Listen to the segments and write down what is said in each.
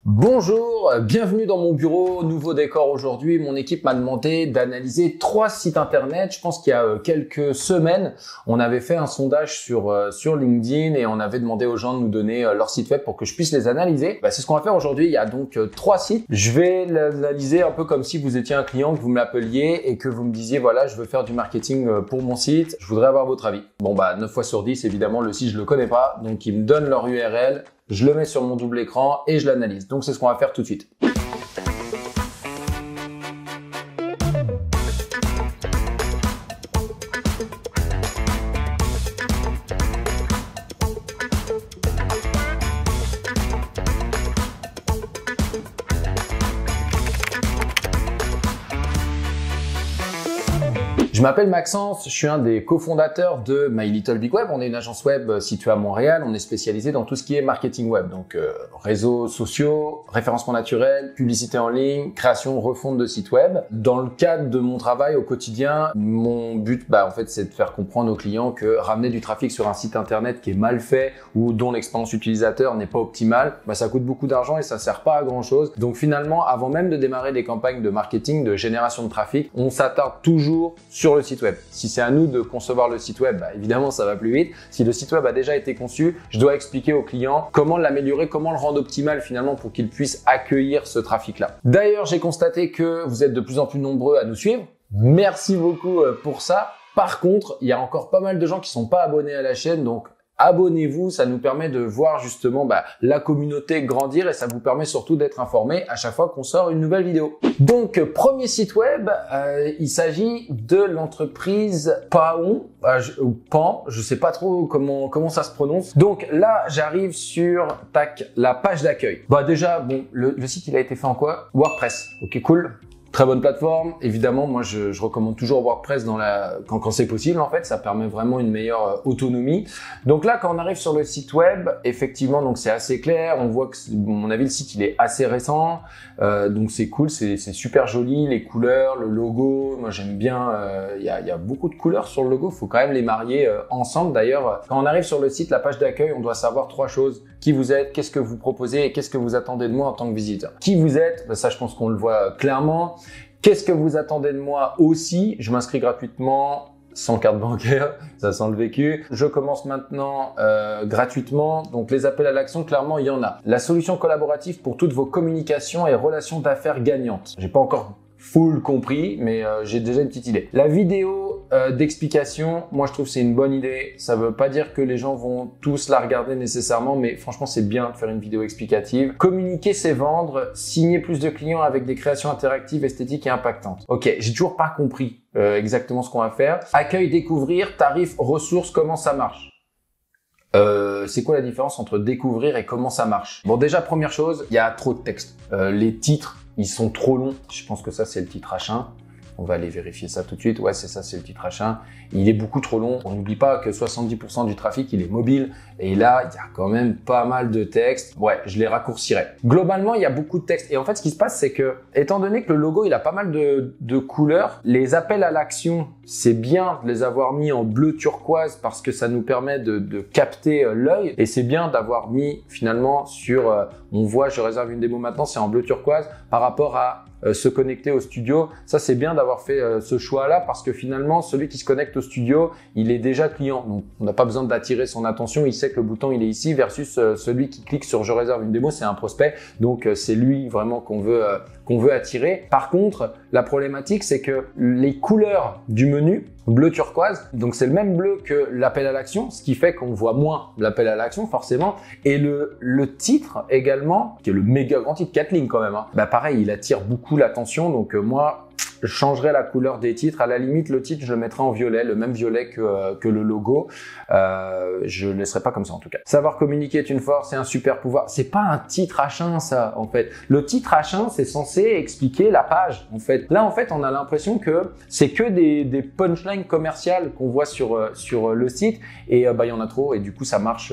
Bonjour, bienvenue dans mon bureau, nouveau décor aujourd'hui. Mon équipe m'a demandé d'analyser 3 sites internet. Je pense qu'il y a quelques semaines, on avait fait un sondage sur LinkedIn et on avait demandé aux gens de nous donner leur site web pour que je puisse les analyser. C'est ce qu'on va faire aujourd'hui. Il y a donc 3 sites. Je vais l'analyser un peu comme si vous étiez un client, que vous me l'appeliez et que vous me disiez voilà, je veux faire du marketing pour mon site. Je voudrais avoir votre avis. 9 fois sur 10, évidemment, le site je le connais pas, donc ils me donnent leur URL. Je le mets sur mon double écran et je l'analyse. Donc, c'est ce qu'on va faire tout de suite. Je m'appelle Maxence, je suis un des cofondateurs de My Little Big Web. On est une agence web située à Montréal. On est spécialisé dans tout ce qui est marketing web, donc réseaux sociaux, référencement naturel, publicité en ligne, création, refonte de sites web. Dans le cadre de mon travail au quotidien, mon but, en fait, c'est de faire comprendre aux clients que ramener du trafic sur un site internet qui est mal fait ou dont l'expérience utilisateur n'est pas optimale, ça coûte beaucoup d'argent et ça sert pas à grand chose. Donc finalement, avant même de démarrer des campagnes de marketing, de génération de trafic, on s'attarde toujours sur le site web. Si c'est à nous de concevoir le site web, évidemment ça va plus vite. Si le site web a déjà été conçu, je dois expliquer au client comment l'améliorer, comment le rendre optimal finalement pour qu'il puisse accueillir ce trafic-là. D'ailleurs, j'ai constaté que vous êtes de plus en plus nombreux à nous suivre. Merci beaucoup pour ça. Par contre, il y a encore pas mal de gens qui sont pas abonnés à la chaîne, donc abonnez-vous, ça nous permet de voir justement la communauté grandir et ça vous permet surtout d'être informé à chaque fois qu'on sort une nouvelle vidéo. Donc, premier site web, il s'agit de l'entreprise Paon, ou Pan, je sais pas trop comment ça se prononce. Donc là, j'arrive sur la page d'accueil. Déjà, le site il a été fait en quoi? WordPress. Ok, cool. Très bonne plateforme. Évidemment, moi, je recommande toujours WordPress quand c'est possible. En fait, ça permet vraiment une meilleure autonomie. Donc là, quand on arrive sur le site web, effectivement, donc c'est assez clair. On voit que, à mon avis, le site il est assez récent. Donc c'est cool, c'est super joli, les couleurs, le logo. Moi, j'aime bien. Il y a beaucoup de couleurs sur le logo. Faut quand même les marier ensemble. D'ailleurs, quand on arrive sur le site, la page d'accueil, on doit savoir 3 choses. Qui vous êtes, qu'est-ce que vous proposez et qu'est-ce que vous attendez de moi en tant que visiteur. Qui vous êtes, ça je pense qu'on le voit clairement. Qu'est-ce que vous attendez de moi aussi? Je m'inscris gratuitement, sans carte bancaire, ça sent le vécu. Je commence maintenant gratuitement. Donc les appels à l'action, clairement, il y en a. La solution collaborative pour toutes vos communications et relations d'affaires gagnantes. J'ai pas encore full compris, mais j'ai déjà une petite idée. La vidéo d'explication, moi je trouve que c'est une bonne idée. Ça veut pas dire que les gens vont tous la regarder nécessairement, mais franchement c'est bien de faire une vidéo explicative. Communiquer, c'est vendre. Signer plus de clients avec des créations interactives, esthétiques et impactantes. Ok, j'ai toujours pas compris exactement ce qu'on va faire. Accueil, découvrir, tarifs, ressources, comment ça marche? C'est quoi la différence entre découvrir et comment ça marche? Déjà, première chose, il y a trop de texte. Les titres, ils sont trop longs. Je pense que ça, c'est le titre H1. On va aller vérifier ça tout de suite. Ouais, c'est ça, c'est le titre H1. Il est beaucoup trop long. On n'oublie pas que 70% du trafic, il est mobile. Et là, il y a quand même pas mal de texte. Ouais, je les raccourcirai. Globalement, il y a beaucoup de texte. Et en fait, ce qui se passe, c'est que, étant donné que le logo, il a pas mal de couleurs, les appels à l'action, c'est bien de les avoir mis en bleu turquoise parce que ça nous permet de capter l'œil. Et c'est bien d'avoir mis finalement sur, on voit, je réserve une démo maintenant, c'est en bleu turquoise par rapport à se connecter au studio. Ça, c'est bien d'avoir fait ce choix-là parce que finalement, celui qui se connecte au studio, il est déjà client. Donc, on n'a pas besoin d'attirer son attention. Il sait que le bouton, il est ici versus celui qui clique sur « Je réserve une démo », c'est un prospect. Donc, c'est lui vraiment qu'on veut attirer. Par contre, la problématique, c'est que les couleurs du menu, bleu turquoise, donc c'est le même bleu que l'appel à l'action, ce qui fait qu'on voit moins l'appel à l'action forcément. Et le titre également, qui est le méga grand titre, 4 lignes quand même, pareil, il attire beaucoup l'attention. Donc moi, je changerai la couleur des titres. À la limite, le titre, je le mettrai en violet, le même violet que le logo. Je le laisserai pas comme ça en tout cas. Savoir communiquer est une force et un super pouvoir. C'est pas un titre H1 ça en fait. Le titre H1 c'est censé expliquer la page en fait. Là en fait on a l'impression que c'est que des punchlines commerciales qu'on voit sur le site et il y en a trop et du coup ça marche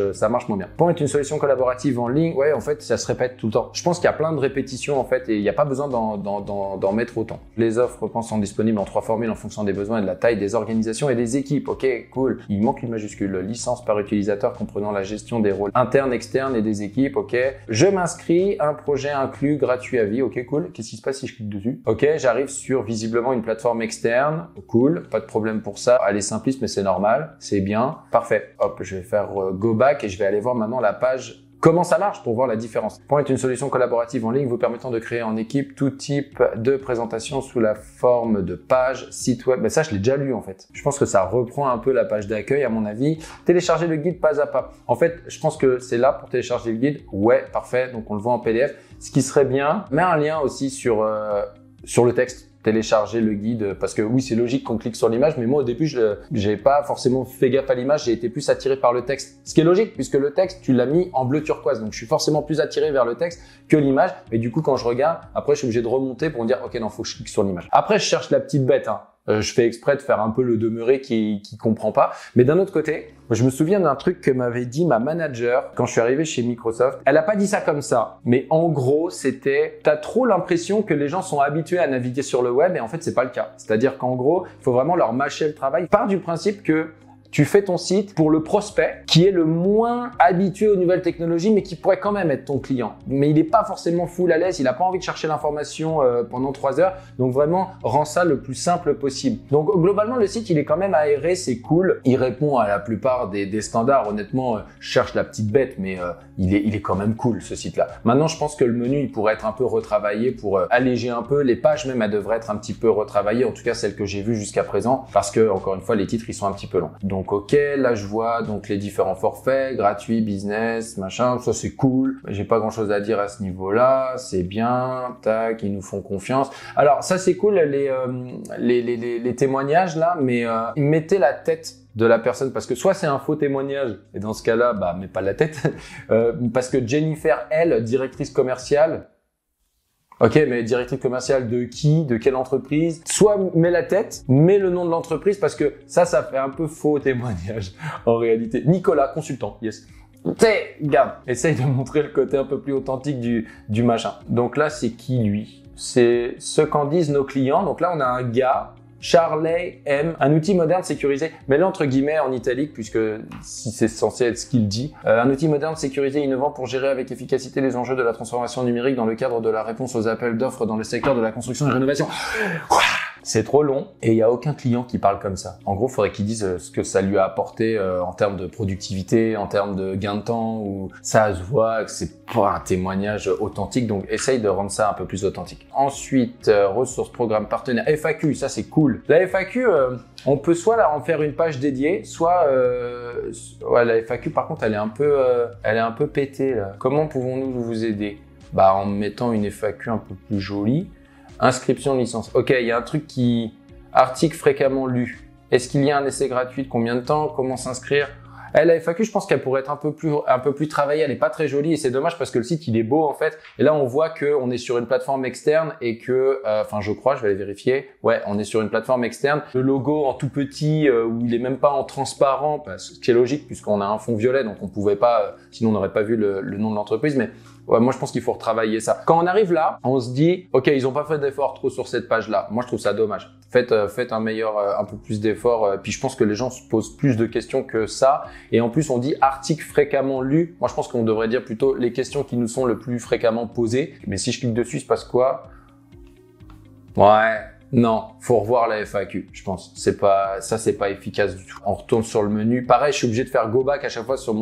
moins bien. Point est une solution collaborative en ligne. Ouais en fait ça se répète tout le temps. Je pense qu'il y a plein de répétitions en fait et il n'y a pas besoin d'en mettre autant. Les offres repense sont disponibles en 3 formules en fonction des besoins et de la taille des organisations et des équipes. Ok, cool. Il manque une majuscule. Licence par utilisateur comprenant la gestion des rôles internes, externes et des équipes. Ok. Je m'inscris, un projet inclus, gratuit à vie. Ok, cool. Qu'est-ce qui se passe si je clique dessus? Ok, j'arrive sur visiblement une plateforme externe. Cool. Pas de problème pour ça. Elle est simpliste, mais c'est normal. C'est bien. Parfait. Hop, je vais faire go back et je vais aller voir maintenant la page. Comment ça marche pour voir la différence? Point est une solution collaborative en ligne vous permettant de créer en équipe tout type de présentation sous la forme de page, site web. Mais ça, je l'ai déjà lu en fait. Je pense que ça reprend un peu la page d'accueil à mon avis. Télécharger le guide pas à pas. En fait, je pense que c'est là pour télécharger le guide. Ouais, parfait. Donc on le voit en PDF. Ce qui serait bien, mets un lien aussi sur le texte. Télécharger le guide parce que oui, c'est logique qu'on clique sur l'image, mais moi au début j'ai pas forcément fait gaffe à l'image, j'ai été plus attiré par le texte, ce qui est logique puisque le texte tu l'as mis en bleu turquoise, donc je suis forcément plus attiré vers le texte que l'image, mais du coup quand je regarde après je suis obligé de remonter pour me dire ok non, faut que je clique sur l'image. Après je cherche la petite bête, hein. Je fais exprès de faire un peu le demeuré qui comprend pas. Mais d'un autre côté, je me souviens d'un truc que m'avait dit ma manager quand je suis arrivé chez Microsoft. Elle a pas dit ça comme ça, mais en gros, c'était t'as trop l'impression que les gens sont habitués à naviguer sur le web et en fait, c'est pas le cas. C'est-à-dire qu'en gros, il faut vraiment leur mâcher le travail. Part du principe que tu fais ton site pour le prospect qui est le moins habitué aux nouvelles technologies mais qui pourrait quand même être ton client. Mais il n'est pas forcément full à l'aise, il n'a pas envie de chercher l'information pendant 3 heures. Donc vraiment, rends ça le plus simple possible. Donc globalement, le site, il est quand même aéré, c'est cool. Il répond à la plupart des standards. Honnêtement, je cherche la petite bête, mais il est quand même cool ce site-là. Maintenant, je pense que le menu, il pourrait être un peu retravaillé pour alléger un peu. Les pages même, elles devraient être un petit peu retravaillées. En tout cas, celles que j'ai vues jusqu'à présent parce que, encore une fois, les titres, ils sont un petit peu longs. Donc ok, là je vois donc les différents forfaits, gratuit, business, machin, ça c'est cool. J'ai pas grand chose à dire à ce niveau-là, c'est bien, tac, ils nous font confiance. Alors ça c'est cool les témoignages là, mais mettez la tête de la personne parce que soit c'est un faux témoignage et dans ce cas-là, bah mets pas la tête parce que Jennifer, elle, directrice commerciale. Ok, mais directrice commerciale de qui? De quelle entreprise? Soit mets la tête, mets le nom de l'entreprise parce que ça fait un peu faux témoignage en réalité. Nicolas, consultant, yes. Regarde, essaye de montrer le côté un peu plus authentique du machin. Donc là, c'est qui lui? C'est ce qu'en disent nos clients. Donc là, on a un gars. Charlie M, un outil moderne sécurisé, mais là entre guillemets en italique puisque si c'est censé être ce qu'il dit, un outil moderne sécurisé innovant pour gérer avec efficacité les enjeux de la transformation numérique dans le cadre de la réponse aux appels d'offres dans le secteur de la construction et rénovation. C'est trop long et il y a aucun client qui parle comme ça. En gros, il faudrait qu'il dise ce que ça lui a apporté en termes de productivité, en termes de gain de temps, ou ça se voit que c'est pas un témoignage authentique, donc essaye de rendre ça un peu plus authentique. Ensuite, ressources, programmes, partenaires, FAQ, ça c'est cool. La FAQ, on peut soit en faire une page dédiée, soit ouais, la FAQ par contre elle est un peu pétée là. Comment pouvons-nous vous aider? Bah en mettant une FAQ un peu plus jolie. Inscription de licence. Ok, il y a un truc article fréquemment lu. Est-ce qu'il y a un essai gratuit? De combien de temps? Comment s'inscrire? La FAQ, je pense qu'elle pourrait être un peu plus travaillée. Elle est pas très jolie et c'est dommage parce que le site, il est beau en fait. Et là, on voit que on est sur une plateforme externe et que, enfin, je crois, je vais aller vérifier. Ouais, on est sur une plateforme externe. Le logo en tout petit, où il est même pas en transparent, ce qui est logique puisqu'on a un fond violet, donc on pouvait pas, sinon on n'aurait pas vu le nom de l'entreprise, mais ouais, moi je pense qu'il faut retravailler ça. Quand on arrive là, on se dit, ok, ils ont pas fait d'efforts trop sur cette page-là. Moi je trouve ça dommage. Faites un peu plus d'efforts. Puis je pense que les gens se posent plus de questions que ça. Et en plus on dit article fréquemment lu. Moi je pense qu'on devrait dire plutôt les questions qui nous sont le plus fréquemment posées. Mais si je clique dessus, il se passe quoi? Ouais. Non, faut revoir la FAQ, je pense. C'est pas efficace du tout. On retourne sur le menu. Pareil, je suis obligé de faire go back à chaque fois sur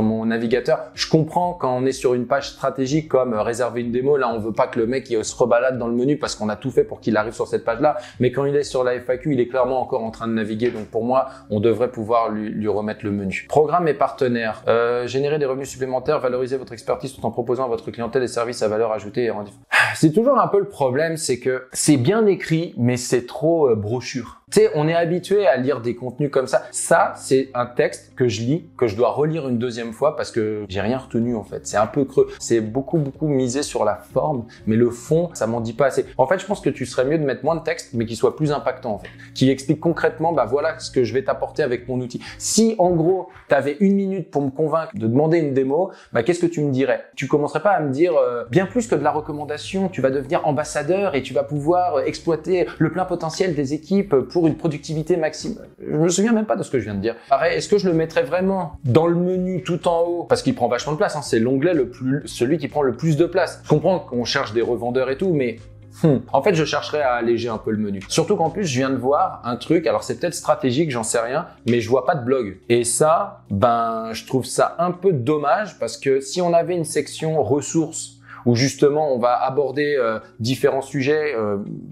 mon navigateur. Je comprends quand on est sur une page stratégique comme réserver une démo. Là, on veut pas que le mec il se rebalade dans le menu parce qu'on a tout fait pour qu'il arrive sur cette page-là. Mais quand il est sur la FAQ, il est clairement encore en train de naviguer. Donc pour moi, on devrait pouvoir lui remettre le menu. Programme et partenaires. Générer des revenus supplémentaires, valoriser votre expertise tout en proposant à votre clientèle des services à valeur ajoutée et rendez-vous. C'est toujours un peu le problème, c'est que c'est bien écrit, mais c'est trop brochure. Tu sais, on est habitué à lire des contenus comme ça. Ça, c'est un texte que je lis, que je dois relire une deuxième fois parce que j'ai rien retenu en fait. C'est un peu creux. C'est beaucoup misé sur la forme, mais le fond, ça m'en dit pas assez. En fait, je pense que tu serais mieux de mettre moins de texte, mais qui soit plus impactant en fait. Qui explique concrètement, bah voilà ce que je vais t'apporter avec mon outil. Si en gros, tu avais 1 minute pour me convaincre de demander une démo, bah qu'est-ce que tu me dirais? Tu commencerais pas à me dire bien plus que de la recommandation, tu vas devenir ambassadeur et tu vas pouvoir exploiter le plein potentiel des équipes pour une productivité maximale. Je me souviens même pas de ce que je viens de dire. Pareil, est-ce que je le mettrais vraiment dans le menu tout en haut? Parce qu'il prend vachement de place, hein. C'est l'onglet celui qui prend le plus de place. Je comprends qu'on cherche des revendeurs et tout, mais en fait, je chercherais à alléger un peu le menu. Surtout qu'en plus, je viens de voir un truc, alors c'est peut-être stratégique, j'en sais rien, mais je vois pas de blog. Et ça, ben, je trouve ça un peu dommage parce que si on avait une section ressources où justement on va aborder différents sujets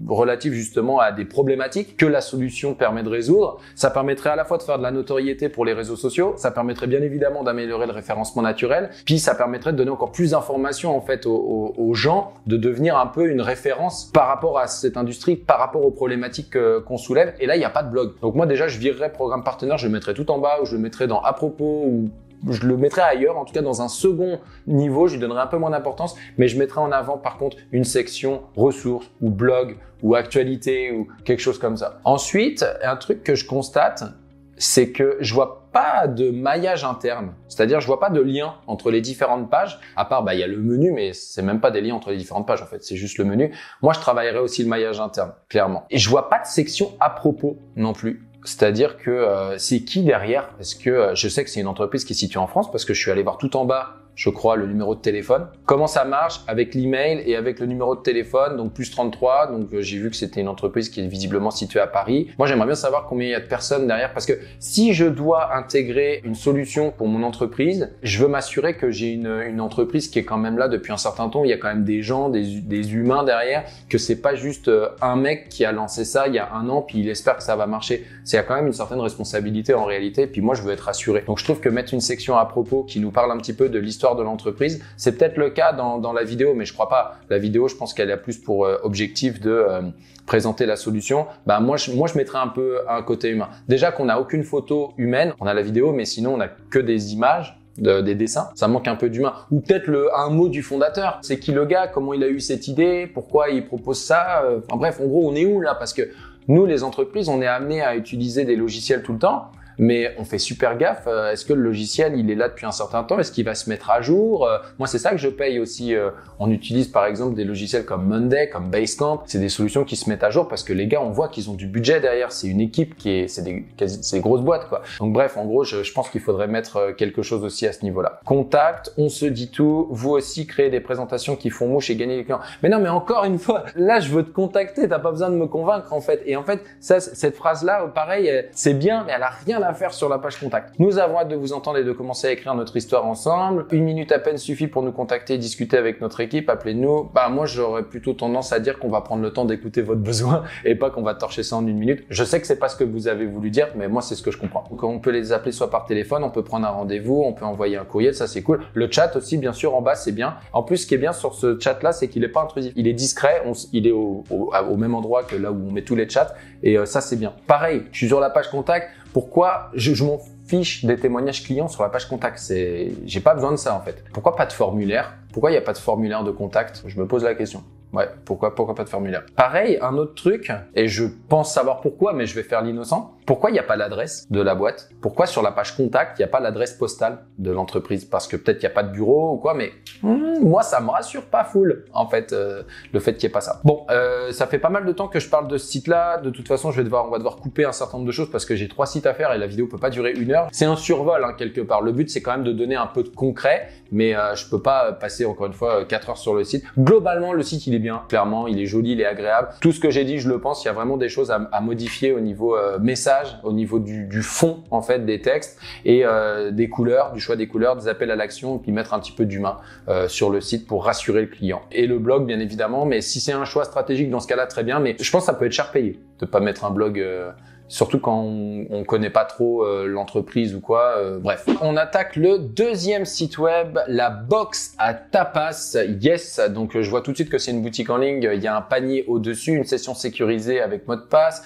relatifs justement à des problématiques que la solution permet de résoudre. Ça permettrait à la fois de faire de la notoriété pour les réseaux sociaux, ça permettrait bien évidemment d'améliorer le référencement naturel, puis ça permettrait de donner encore plus d'informations en fait aux gens, de devenir un peu une référence par rapport à cette industrie, par rapport aux problématiques qu'on soulève. Et là, il n'y a pas de blog. Donc moi déjà, je virerais programme partenaire, je le mettrais tout en bas ou je le mettrais dans à propos ou je le mettrais ailleurs, en tout cas dans un second niveau, je lui donnerais un peu moins d'importance, mais je mettrais en avant par contre une section ressources ou blog ou actualité ou quelque chose comme ça. Ensuite, un truc que je constate, c'est que je vois pas de maillage interne. C'est-à-dire, je vois pas de lien entre les différentes pages. À part, bah, il y a le menu, mais c'est même pas des liens entre les différentes pages, en fait. C'est juste le menu. Moi, je travaillerais aussi le maillage interne, clairement. Et je vois pas de section à propos non plus. C'est-à-dire que c'est qui derrière? Est-ce que je sais que c'est une entreprise qui est située en France parce que je suis allé voir tout en bas, je crois, le numéro de téléphone. Comment ça marche avec l'email et avec le numéro de téléphone, donc plus 33. Donc j'ai vu que c'était une entreprise qui est visiblement située à Paris. Moi, j'aimerais bien savoir combien il y a de personnes derrière parce que si je dois intégrer une solution pour mon entreprise, je veux m'assurer que j'ai une entreprise qui est quand même là depuis un certain temps. Il y a quand même des gens, des humains derrière, que c'est pas juste un mec qui a lancé ça il y a 1 an puis il espère que ça va marcher. Il y a quand même une certaine responsabilité en réalité. Puis moi, je veux être rassuré. Donc je trouve que mettre une section à propos qui nous parle un petit peu de l'histoire de l'entreprise. C'est peut-être le cas dans la vidéo, mais je crois pas. La vidéo, je pense qu'elle a plus pour objectif de présenter la solution. Bah moi, je mettrais un peu un côté humain. Déjà qu'on n'a aucune photo humaine, on a la vidéo, mais sinon on a que des images. Des dessins, ça manque un peu d'humain. Ou peut-être un mot du fondateur. C'est qui le gars? Comment il a eu cette idée? Pourquoi il propose ça? Enfin bref, en gros, on est où là? Parce que nous, les entreprises, on est amenés à utiliser des logiciels tout le temps. Mais on fait super gaffe. Est-ce que le logiciel, il est là depuis un certain temps? Est-ce qu'il va se mettre à jour? Moi, c'est ça que je paye aussi. On utilise par exemple des logiciels comme Monday, comme Basecamp. C'est des solutions qui se mettent à jour parce que les gars, on voit qu'ils ont du budget derrière. C'est une équipe c'est des grosses boîtes, quoi. Donc bref, en gros, je pense qu'il faudrait mettre quelque chose aussi à ce niveau-là. Contact, on se dit tout. Vous aussi, créez des présentations qui font mouche et gagner les clients. Mais non, mais encore une fois, là, je veux te contacter. T'as pas besoin de me convaincre, en fait. Et en fait, cette phrase-là, pareil, c'est bien, mais elle a rien à faire sur la page contact. Nous avons hâte de vous entendre et de commencer à écrire notre histoire ensemble. 1 minute à peine suffit pour nous contacter et discuter avec notre équipe. Appelez-nous. Bah, moi, j'aurais plutôt tendance à dire qu'on va prendre le temps d'écouter votre besoin et pas qu'on va torcher ça en 1 minute. Je sais que c'est pas ce que vous avez voulu dire, mais moi, c'est ce que je comprends. Donc, on peut les appeler soit par téléphone, on peut prendre un rendez-vous, on peut envoyer un courriel, ça c'est cool. Le chat aussi, bien sûr, en bas, c'est bien. En plus, ce qui est bien sur ce chat-là, c'est qu'il est pas intrusif. Il est discret, il est au même endroit que là où on met tous les chats et ça, c'est bien. Pareil, je suis sur la page contact. Pourquoi je m'en fiche des témoignages clients sur la page contact? J'ai pas besoin de ça en fait. Pourquoi pas de formulaire? Pourquoi il n'y a pas de formulaire de contact? Je me pose la question. Ouais, pourquoi pas de formulaire? Pareil, un autre truc, et je pense savoir pourquoi, mais je vais faire l'innocent. Pourquoi il n'y a pas l'adresse de la boîte? Pourquoi sur la page contact, il n'y a pas l'adresse postale de l'entreprise? Parce que peut-être qu'il n'y a pas de bureau ou quoi, mais moi, ça me rassure pas full, en fait, le fait qu'il n'y ait pas ça. Bon, ça fait pas mal de temps que je parle de ce site-là. De toute façon, on va devoir couper un certain nombre de choses parce que j'ai 3 sites à faire et la vidéo peut pas durer 1 heure. C'est un survol, hein, quelque part. Le but, c'est quand même de donner un peu de concret, mais je peux pas passer, encore une fois, 4 heures sur le site. Globalement, le site, il est bien, clairement, il est joli, il est agréable. Tout ce que j'ai dit, je le pense, il y a vraiment des choses à modifier au niveau message, au niveau du fond, en fait, des textes et des couleurs, du choix des couleurs, des appels à l'action, puis mettre un petit peu d'humain sur le site pour rassurer le client. Et le blog, bien évidemment, mais si c'est un choix stratégique dans ce cas-là, très bien, mais je pense que ça peut être cher payé de pas mettre un blog surtout quand on connaît pas trop l'entreprise ou quoi. Bref, on attaque le deuxième site web, la box à tapas. Yes, donc je vois tout de suite que c'est une boutique en ligne. Il y a un panier au-dessus, une session sécurisée avec mot de passe.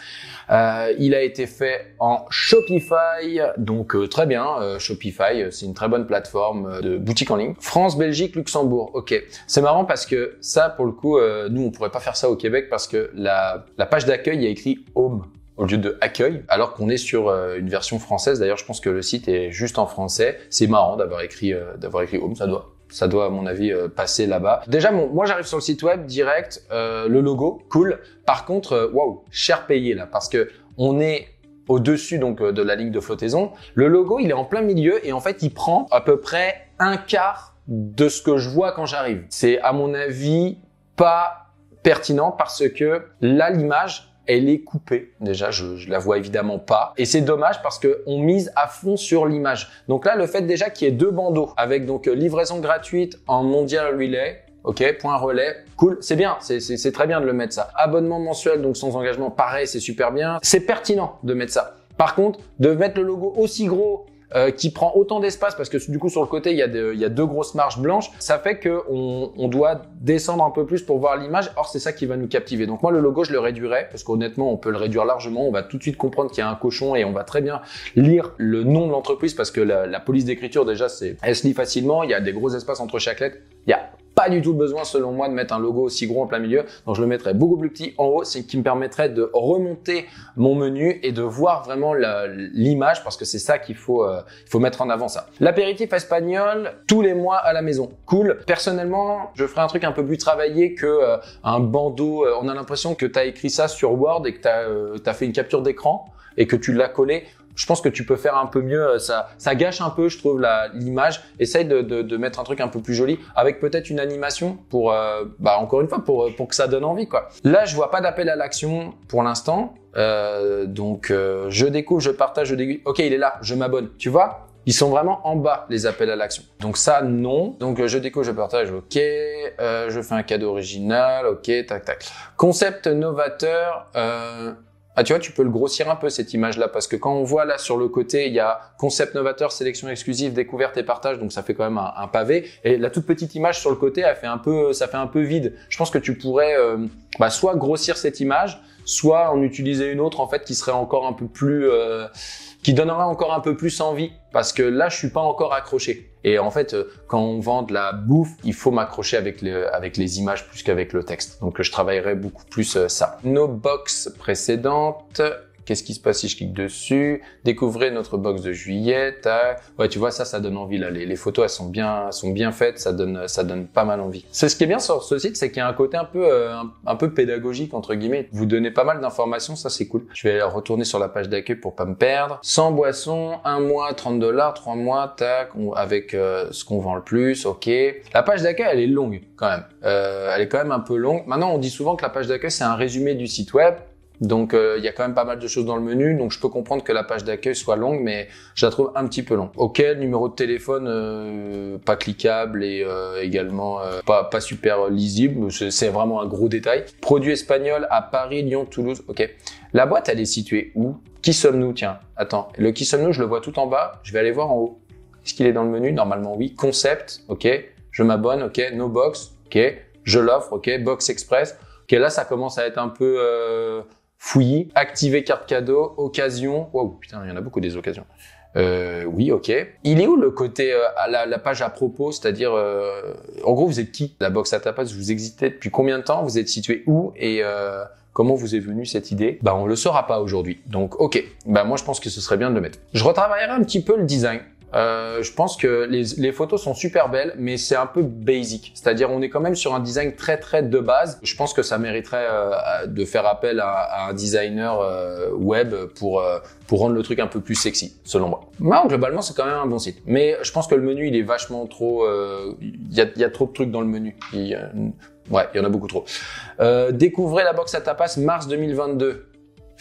Il a été fait en Shopify, donc très bien. Shopify, c'est une très bonne plateforme de boutique en ligne. France, Belgique, Luxembourg. Ok, c'est marrant parce que ça, pour le coup, nous on pourrait pas faire ça au Québec parce que la page d'accueil il y a écrit Home au lieu de accueil, alors qu'on est sur une version française. D'ailleurs, je pense que le site est juste en français. C'est marrant d'avoir écrit Home, ça doit à mon avis passer là-bas. Déjà, moi j'arrive sur le site web direct, le logo, cool. Par contre, waouh, cher payé là, parce que on est au-dessus donc de la ligne de flottaison. Le logo, il est en plein milieu et en fait, il prend à peu près un quart de ce que je vois quand j'arrive. C'est à mon avis pas pertinent parce que là, l'image, elle est coupée. Déjà, je la vois évidemment pas. Et c'est dommage parce que on mise à fond sur l'image. Donc là, le fait déjà qu'il y ait deux bandeaux avec donc livraison gratuite en mondial relay, ok, point relais, cool, c'est bien, c'est très bien de le mettre ça. Abonnement mensuel, donc sans engagement, pareil, c'est super bien. C'est pertinent de mettre ça. Par contre, de mettre le logo aussi gros, qui prend autant d'espace parce que du coup sur le côté il y a deux grosses marches blanches, ça fait que on doit descendre un peu plus pour voir l'image. Or c'est ça qui va nous captiver. Donc moi le logo je le réduirais parce qu'honnêtement on peut le réduire largement. On va tout de suite comprendre qu'il y a un cochon et on va très bien lire le nom de l'entreprise parce que la police d'écriture déjà elle se lit facilement. Il y a des gros espaces entre chaque lettre. Il y a pas du tout besoin selon moi de mettre un logo aussi gros en plein milieu, donc je le mettrais beaucoup plus petit en haut, c'est qui me permettrait de remonter mon menu et de voir vraiment l'image parce que c'est ça qu'il faut mettre en avant ça. L'apéritif espagnol tous les mois à la maison, cool. Personnellement, je ferais un truc un peu plus travaillé que un bandeau. On a l'impression que tu as écrit ça sur Word et que tu as fait une capture d'écran et que tu l'as collé. Je pense que tu peux faire un peu mieux, ça gâche un peu, je trouve, l'image. Essaye de mettre un truc un peu plus joli avec peut-être une animation pour, encore une fois, pour que ça donne envie, quoi. Là, je vois pas d'appel à l'action pour l'instant. Donc, je découvre, je partage, je déguste. Ok, il est là, je m'abonne. Tu vois? Ils sont vraiment en bas, les appels à l'action. Donc ça, non. Donc je découvre, je partage, ok. Je fais un cadeau original, ok, tac, tac. Concept novateur, ah, tu vois, tu peux le grossir un peu cette image-là parce que quand on voit là sur le côté, il y a concept novateur, sélection exclusive, découverte et partage, donc ça fait quand même un pavé. Et la toute petite image sur le côté, ça fait un peu vide. Je pense que tu pourrais soit grossir cette image, soit en utiliser une autre en fait qui serait encore un peu plus, qui donnera encore un peu plus envie parce que là je suis pas encore accroché. Et en fait, quand on vend de la bouffe, il faut m'accrocher avec les images plus qu'avec le texte. Donc, je travaillerai beaucoup plus ça. Nos box précédentes. Qu'est-ce qui se passe si je clique dessus? Découvrez notre box de juillet. Tac. Ouais, tu vois, ça donne envie, là. Les photos, elles sont bien faites. Ça donne pas mal envie. C'est ce qui est bien sur ce site, c'est qu'il y a un côté un peu pédagogique, entre guillemets. Vous donnez pas mal d'informations. Ça, c'est cool. Je vais retourner sur la page d'accueil pour pas me perdre. 100 boissons, 1 mois, $30, 3 mois, tac, avec ce qu'on vend le plus. Ok. La page d'accueil, elle est longue, quand même. Elle est quand même un peu longue. Maintenant, on dit souvent que la page d'accueil, c'est un résumé du site web. Donc, il y a quand même pas mal de choses dans le menu. Donc, je peux comprendre que la page d'accueil soit longue, mais je la trouve un petit peu longue. Ok, numéro de téléphone pas cliquable et également pas super lisible. C'est vraiment un gros détail. Produit espagnol à Paris, Lyon, Toulouse. Ok. La boîte, elle est située où? Qui sommes-nous? Tiens, attends. Le qui sommes-nous, je le vois tout en bas. Je vais aller voir en haut. Est-ce qu'il est dans le menu? Normalement, oui. Concept. Ok. Je m'abonne. Ok. No box. Ok. Je l'offre. Ok. Box express. Ok. Là, ça commence à être un peu fouillis, activer carte cadeau, occasion. Wow, putain, il y en a beaucoup des occasions. Oui, ok. Il est où le côté la page à propos, c'est-à-dire en gros vous êtes qui? La box à tapas, vous existez depuis combien de temps? Vous êtes situé où? Et comment vous est venue cette idée? On le saura pas aujourd'hui. Donc ok. Moi je pense que ce serait bien de le mettre. Je retravaillerai un petit peu le design. Je pense que les photos sont super belles, mais c'est un peu basic. C'est-à-dire, on est quand même sur un design très très de base. Je pense que ça mériterait de faire appel à un designer web pour rendre le truc un peu plus sexy, selon moi. Globalement, c'est quand même un bon site. Mais je pense que le menu, il est vachement trop. Il y a trop de trucs dans le menu. Ouais, il y en a beaucoup trop. Découvrez la box à tapas mars 2022.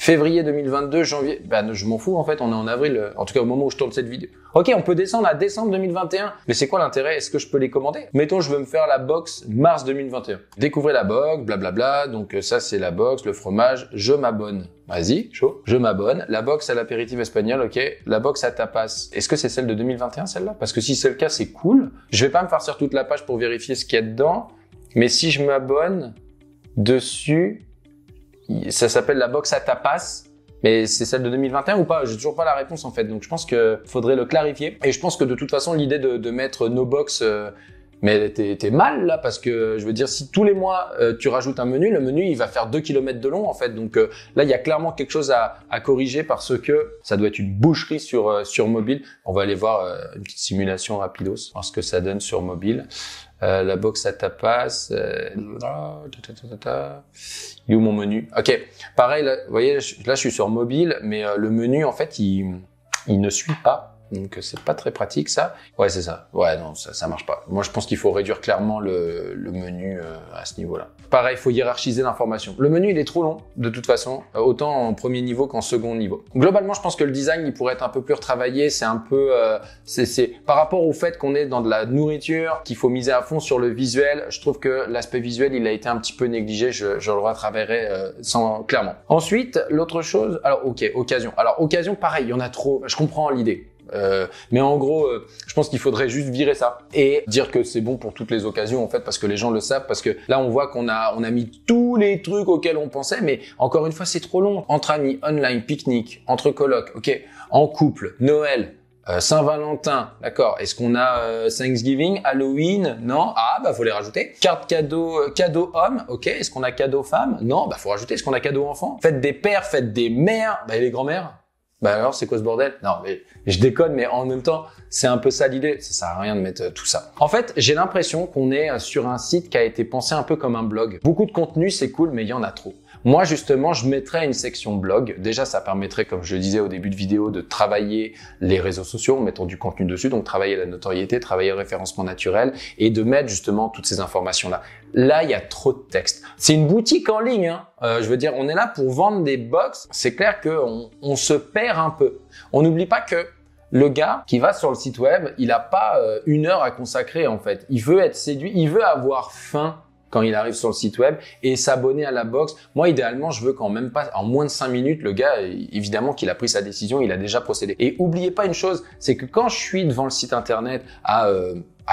Février 2022, janvier, ben je m'en fous en fait, on est en avril, en tout cas au moment où je tourne cette vidéo. Ok, on peut descendre à décembre 2021, mais c'est quoi l'intérêt? Est-ce que je peux les commander? Mettons, je veux me faire la box mars 2021. Découvrez la box, blablabla, donc ça c'est la box, le fromage, je m'abonne. Vas-y, chaud. Je m'abonne. La box à l'apéritif espagnol, ok. La box à tapas. Est-ce que c'est celle de 2021 celle-là? Parce que si c'est le cas, c'est cool. Je vais pas me farcir toute la page pour vérifier ce qu'il y a dedans, mais si je m'abonne dessus, ça s'appelle la box à tapas, mais c'est celle de 2021 ou pas? J'ai toujours pas la réponse en fait, donc je pense que faudrait le clarifier. Et je pense que de toute façon, l'idée de mettre no box, mais t'es mal là, parce que je veux dire, si tous les mois tu rajoutes un menu, le menu il va faire 2 km de long en fait, donc là il y a clairement quelque chose à corriger, parce que ça doit être une boucherie sur mobile. On va aller voir une petite simulation rapidos, voir ce que ça donne sur mobile. La box à tapas, il est où mon menu? Ok, pareil, là, vous voyez, là je suis sur mobile, mais le menu en fait il ne suit pas, donc c'est pas très pratique ça. Ouais, c'est ça. Ouais, non, ça marche pas. Moi je pense qu'il faut réduire clairement le menu à ce niveau-là. Pareil, il faut hiérarchiser l'information. Le menu il est trop long de toute façon, autant en premier niveau qu'en second niveau. Globalement, je pense que le design il pourrait être un peu plus retravaillé. C'est un peu, c'est par rapport au fait qu'on est dans de la nourriture, qu'il faut miser à fond sur le visuel. Je trouve que l'aspect visuel il a été un petit peu négligé. Je le retravaillerai clairement. Ensuite, l'autre chose, alors ok, occasion. Alors occasion, pareil, il y en a trop. Je comprends l'idée. Mais en gros, je pense qu'il faudrait juste virer ça et dire que c'est bon pour toutes les occasions en fait, parce que les gens le savent, parce que là on voit qu'on a mis tous les trucs auxquels on pensait, mais encore une fois c'est trop long. Entre amis, online, pique-nique, entre colocs, ok, en couple, Noël, Saint-Valentin, d'accord. Est-ce qu'on a Thanksgiving, Halloween? Non. Ah bah faut les rajouter. Carte cadeau, cadeau homme, ok. Est-ce qu'on a cadeau femme? Non. Bah faut rajouter. Est-ce qu'on a cadeau enfant? Faites des pères, faites des mères, bah et les grands-mères? Bah alors c'est quoi ce bordel? Non mais je déconne, mais en même temps c'est un peu ça l'idée. Ça sert à rien de mettre tout ça. En fait, j'ai l'impression qu'on est sur un site qui a été pensé un peu comme un blog. Beaucoup de contenu c'est cool, mais il y en a trop. Moi justement, je mettrais une section blog. Déjà, ça permettrait, comme je le disais au début de vidéo, de travailler les réseaux sociaux en mettant du contenu dessus, donc travailler la notoriété, travailler le référencement naturel et de mettre justement toutes ces informations-là. Là, il y a trop de texte. C'est une boutique en ligne, hein. Je veux dire, on est là pour vendre des box. C'est clair qu'on se perd un peu. On n'oublie pas que le gars qui va sur le site web, il n'a pas 1 heure à consacrer en fait. Il veut être séduit, il veut avoir faim quand il arrive sur le site web et s'abonner à la box. Moi, idéalement, je veux qu'en même pas, en moins de 5 minutes, le gars, évidemment qu'il a pris sa décision, il a déjà procédé. Et oubliez pas une chose, c'est que quand je suis devant le site internet à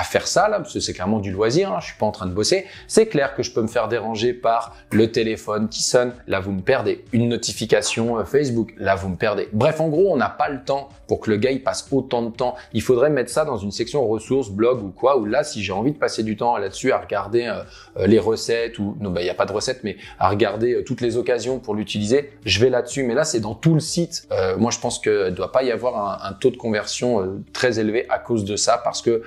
faire ça là, parce que c'est clairement du loisir, hein, je suis pas en train de bosser, c'est clair que je peux me faire déranger par le téléphone qui sonne, là vous me perdez, une notification Facebook, là vous me perdez. Bref, en gros, on n'a pas le temps pour que le gars il passe autant de temps. Il faudrait mettre ça dans une section ressources, blog ou quoi, où là si j'ai envie de passer du temps là-dessus à regarder les recettes, ou non, bah il y a pas de recettes, mais à regarder toutes les occasions pour l'utiliser, je vais là-dessus. Mais là c'est dans tout le site. Moi je pense que doit pas y avoir un taux de conversion très élevé à cause de ça, parce que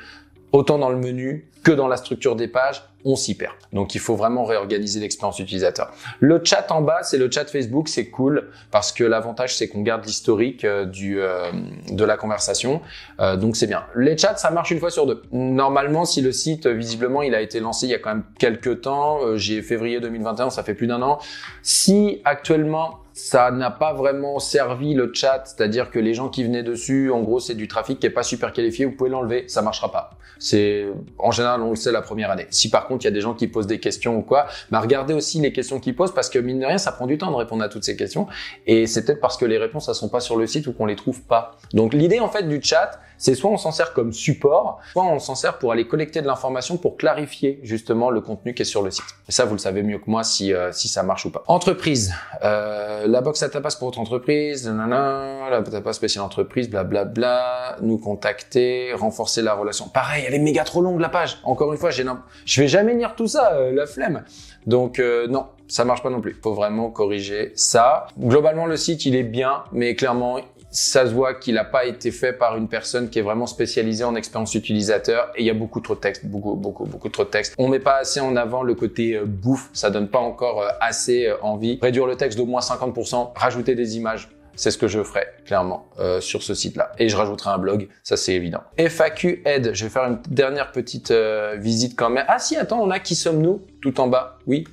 autant dans le menu que dans la structure des pages, on s'y perd. Donc, il faut vraiment réorganiser l'expérience utilisateur. Le chat en bas, c'est le chat Facebook, c'est cool parce que l'avantage, c'est qu'on garde l'historique de la conversation. Donc, c'est bien. Les chats, ça marche 1 fois sur 2. Normalement, si le site, visiblement, il a été lancé il y a quand même quelques temps, j'ai février 2021, ça fait plus d'1 an. Si actuellement, ça n'a pas vraiment servi le chat, c'est-à-dire que les gens qui venaient dessus, en gros, c'est du trafic qui est pas super qualifié, vous pouvez l'enlever, ça marchera pas. C'est, en général, on le sait la première année. Si par contre, il y a des gens qui posent des questions ou quoi, bah, regardez aussi les questions qu'ils posent, parce que mine de rien, ça prend du temps de répondre à toutes ces questions. Et c'est peut-être parce que les réponses, elles sont pas sur le site ou qu'on les trouve pas. Donc, l'idée, en fait, du chat, c'est soit on s'en sert comme support, soit on s'en sert pour aller collecter de l'information pour clarifier, justement, le contenu qui est sur le site. Et ça, vous le savez mieux que moi si ça marche ou pas. Entreprise. La box à tapas pour votre entreprise, nanana, la tapas spéciale entreprise, blablabla, nous contacter, renforcer la relation. Pareil, elle est méga trop longue la page. Encore une fois, je vais jamais lire tout ça, la flemme. Donc non, ça marche pas non plus. Faut vraiment corriger ça. Globalement, le site, il est bien, mais clairement, ça se voit qu'il n'a pas été fait par une personne qui est vraiment spécialisée en expérience utilisateur, et il y a beaucoup trop de texte, beaucoup trop de texte. On met pas assez en avant le côté bouffe, ça donne pas encore assez envie. Réduire le texte d'au moins 50%, rajouter des images. C'est ce que je ferai clairement sur ce site-là. Et je rajouterai un blog, ça c'est évident. FAQ aide, je vais faire une dernière petite visite quand même. Ah si, attends, on a qui sommes-nous tout en bas, oui.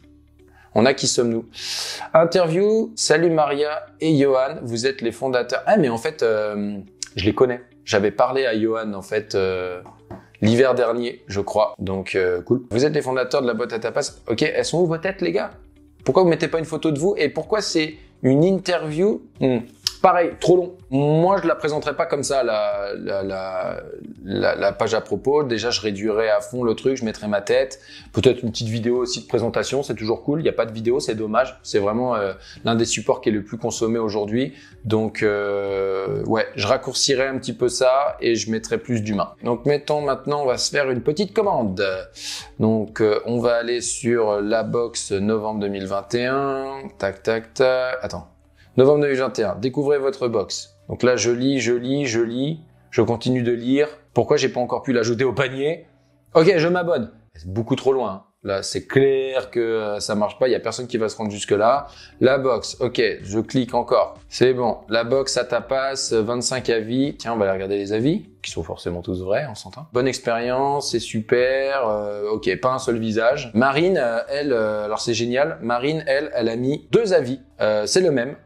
On a qui sommes-nous? Interview, salut Maria et Johan, vous êtes les fondateurs. Ah mais en fait, je les connais. J'avais parlé à Johan en fait l'hiver dernier, je crois. Donc cool. Vous êtes les fondateurs de la boîte à tapas. Ok, elles sont où vos têtes les gars? Pourquoi vous mettez pas une photo de vous? Et pourquoi c'est une interview? Pareil, trop long. Moi, je la présenterai pas comme ça, la page à propos. Déjà, je réduirais à fond le truc, je mettrais ma tête. Peut-être une petite vidéo aussi de présentation, c'est toujours cool. Il n'y a pas de vidéo, c'est dommage. C'est vraiment l'un des supports qui est le plus consommé aujourd'hui. Donc, ouais, je raccourcirais un petit peu ça et je mettrais plus d'humain. Donc, mettons maintenant, on va se faire une petite commande. Donc, on va aller sur la box novembre 2021. Tac, tac, tac. Attends. Novembre 2021, découvrez votre box. Donc là, je lis, je continue de lire. Pourquoi j'ai pas encore pu l'ajouter au panier? Ok, je m'abonne. C'est beaucoup trop loin. Hein. Là, c'est clair que ça marche pas. Il y a personne qui va se rendre jusque là. La box, ok, je clique encore. C'est bon. La box à tapas, 25 avis. Tiens, on va aller regarder les avis, qui sont forcément tous vrais, on s'entend. Bonne expérience, c'est super. Ok, pas un seul visage. Marine, elle, alors c'est génial. Marine, elle a mis 2 avis. C'est le même.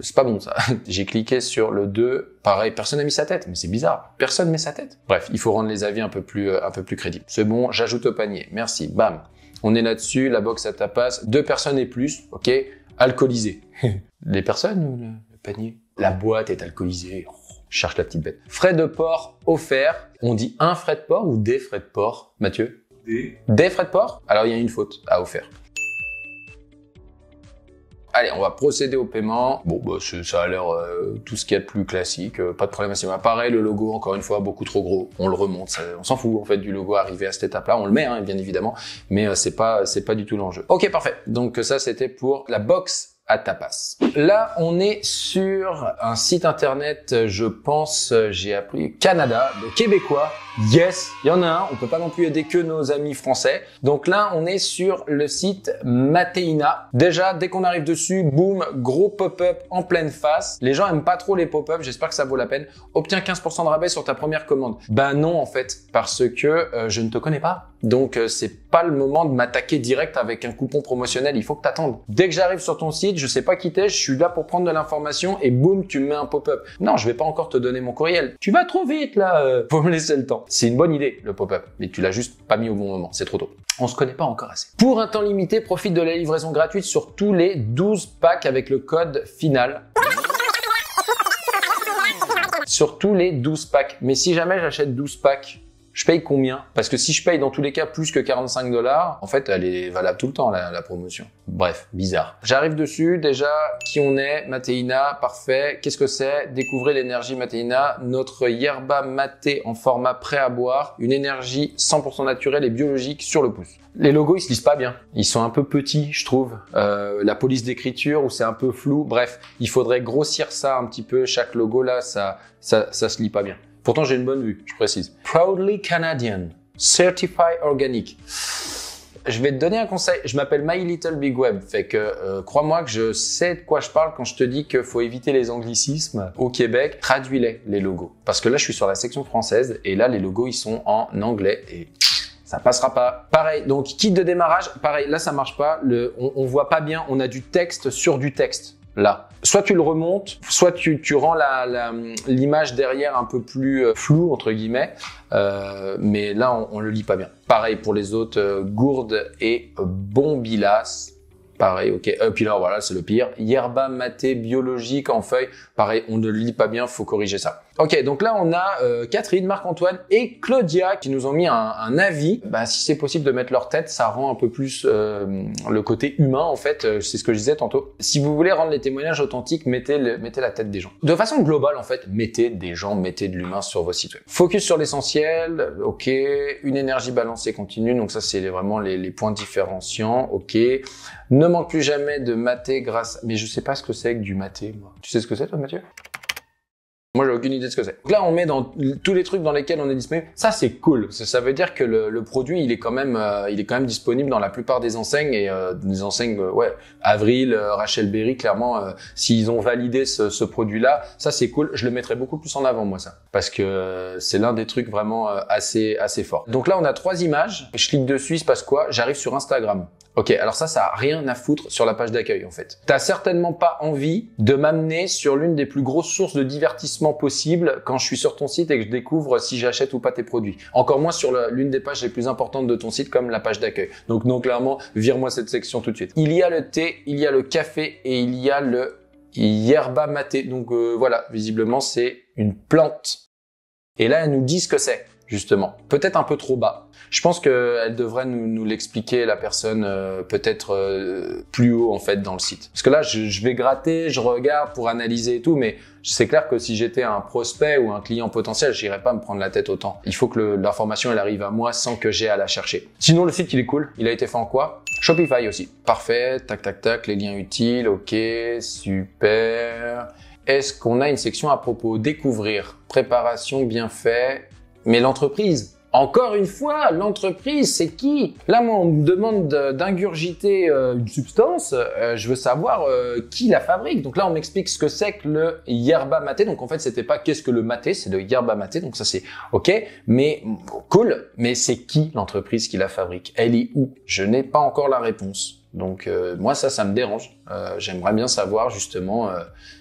C'est pas bon ça. J'ai cliqué sur le 2. Pareil, personne n'a mis sa tête, mais c'est bizarre. Personne met sa tête. Bref, il faut rendre les avis un peu plus crédibles. C'est bon, j'ajoute au panier. Merci. Bam. On est là-dessus. La box à tapas. 2 personnes et plus. Ok. Alcoolisées. Les personnes ou le panier? La boîte est alcoolisée. Oh, je cherche la petite bête. Frais de port offerts. On dit un frais de port ou des frais de port, Mathieu? Des frais de port? Alors il y a une faute à offert. Allez, on va procéder au paiement. Bon, bah, ça a l'air tout ce qu'il y a de plus classique, pas de problème à ce niveau. Pareil, le logo, encore une fois, beaucoup trop gros. On le remonte, on s'en fout en fait du logo arrivé à cette étape-là. On le met, hein, bien évidemment, mais c'est pas du tout l'enjeu. Ok, parfait. Donc ça, c'était pour la box à tapas. Là, on est sur un site internet, je pense, j'ai appris Canada, de québécois. Yes, il y en a un. On peut pas non plus aider que nos amis français. Donc là, on est sur le site Mateina. Déjà, dès qu'on arrive dessus, boum, gros pop-up en pleine face. Les gens aiment pas trop les pop-up. J'espère que ça vaut la peine. Obtiens 15% de rabais sur ta première commande. Ben non, en fait, parce que je ne te connais pas. Donc c'est pas le moment de m'attaquer direct avec un coupon promotionnel. Il faut que t'attendes. Dès que j'arrive sur ton site, je sais pas qui t'es. Je suis là pour prendre de l'information et boum, tu me mets un pop-up. Non, je vais pas encore te donner mon courriel. Tu vas trop vite là. Faut me laisser le temps. C'est une bonne idée, le pop-up, mais tu l'as juste pas mis au bon moment, c'est trop tôt. On se connaît pas encore assez. Pour un temps limité, profite de la livraison gratuite sur tous les 12 packs avec le code final. Sur tous les 12 packs. Mais si jamais j'achète 12 packs, je paye combien? Parce que si je paye dans tous les cas plus que 45 $, en fait, elle est valable tout le temps, la promotion. Bref, bizarre. J'arrive dessus, déjà, qui on est? Mateina, parfait. Qu'est-ce que c'est? Découvrez l'énergie Mateina, notre yerba maté en format prêt à boire, une énergie 100% naturelle et biologique sur le pouce. Les logos, ils se lisent pas bien. Ils sont un peu petits, je trouve. La police d'écriture, où c'est un peu flou. Bref, il faudrait grossir ça un petit peu. Chaque logo, là, ça se lit pas bien. Pourtant, j'ai une bonne vue, je précise. Proudly Canadian, Certified Organic. Je vais te donner un conseil. Je m'appelle My Little Big Web. Fait que crois-moi que je sais de quoi je parle quand je te dis qu'il faut éviter les anglicismes. Au Québec, traduis-les, les logos. Parce que là, je suis sur la section française et là, les logos, ils sont en anglais et ça passera pas. Pareil, donc kit de démarrage. Pareil, là, ça marche pas. On voit pas bien. On a du texte sur du texte. Là. Soit tu le remontes, soit tu rends l'image derrière un peu plus floue, entre guillemets, mais là, on le lit pas bien. Pareil pour les autres, gourde et bombilas. Pareil, ok. Puis là, voilà, c'est le pire. Yerba maté biologique en feuille. Pareil, on ne le lit pas bien, faut corriger ça. Ok, donc là, on a Catherine, Marc-Antoine et Claudia qui nous ont mis un avis. Bah, si c'est possible de mettre leur tête, ça rend un peu plus le côté humain, en fait. C'est ce que je disais tantôt. Si vous voulez rendre les témoignages authentiques, mettez la tête des gens. De façon globale, en fait, mettez des gens, mettez de l'humain sur vos sites web. Focus sur l'essentiel, ok. Une énergie balancée continue, donc ça, c'est vraiment les points différenciants, ok. Ne manque plus jamais de maté grâce... Mais je sais pas ce que c'est que du maté, moi. Tu sais ce que c'est, toi, Mathieu? Moi, j'ai aucune idée de ce que c'est. Donc là, on met dans tous les trucs dans lesquels on est disponible. Ça, c'est cool. Ça veut dire que le produit, il est quand même disponible dans la plupart des enseignes et des enseignes, ouais, Avril, Rachel Berry, clairement, s'ils ont validé ce produit-là, ça, c'est cool. Je le mettrais beaucoup plus en avant, moi, ça, parce que c'est l'un des trucs vraiment assez forts. Donc là, on a 3 images. Je clique dessus, il se passe quoi? J'arrive sur Instagram. Ok, alors ça a rien à foutre sur la page d'accueil en fait. T'as certainement pas envie de m'amener sur l'une des plus grosses sources de divertissement possibles quand je suis sur ton site et que je découvre si j'achète ou pas tes produits. Encore moins sur l'une des pages les plus importantes de ton site comme la page d'accueil. Donc non, clairement, vire-moi cette section tout de suite. Il y a le thé, il y a le café et il y a le yerba maté. Donc voilà, visiblement c'est une plante. Et là, elle nous dit ce que c'est. Justement, peut-être un peu trop bas. Je pense qu'elle devrait nous l'expliquer, la personne, peut-être plus haut en fait dans le site. Parce que là, je vais gratter, je regarde pour analyser et tout, mais c'est clair que si j'étais un prospect ou un client potentiel, j'irais pas me prendre la tête autant. Il faut que l'information elle arrive à moi sans que j'ai à la chercher. Sinon, le site il est cool. Il a été fait en quoi? Shopify aussi. Parfait. Tac tac tac. Les liens utiles. Ok. Super. Est-ce qu'on a une section à propos? Découvrir. Préparation bien fait. Mais l'entreprise, encore une fois, l'entreprise, c'est qui? Là, moi, on me demande d'ingurgiter une substance. Je veux savoir qui la fabrique. Donc là, on m'explique ce que c'est que le yerba maté. Donc en fait, c'était pas qu'est-ce que le maté, c'est le yerba maté. Donc ça, c'est ok. Mais cool. Mais c'est qui l'entreprise qui la fabrique? Elle est où? Je n'ai pas encore la réponse. Donc moi ça me dérange. J'aimerais bien savoir justement.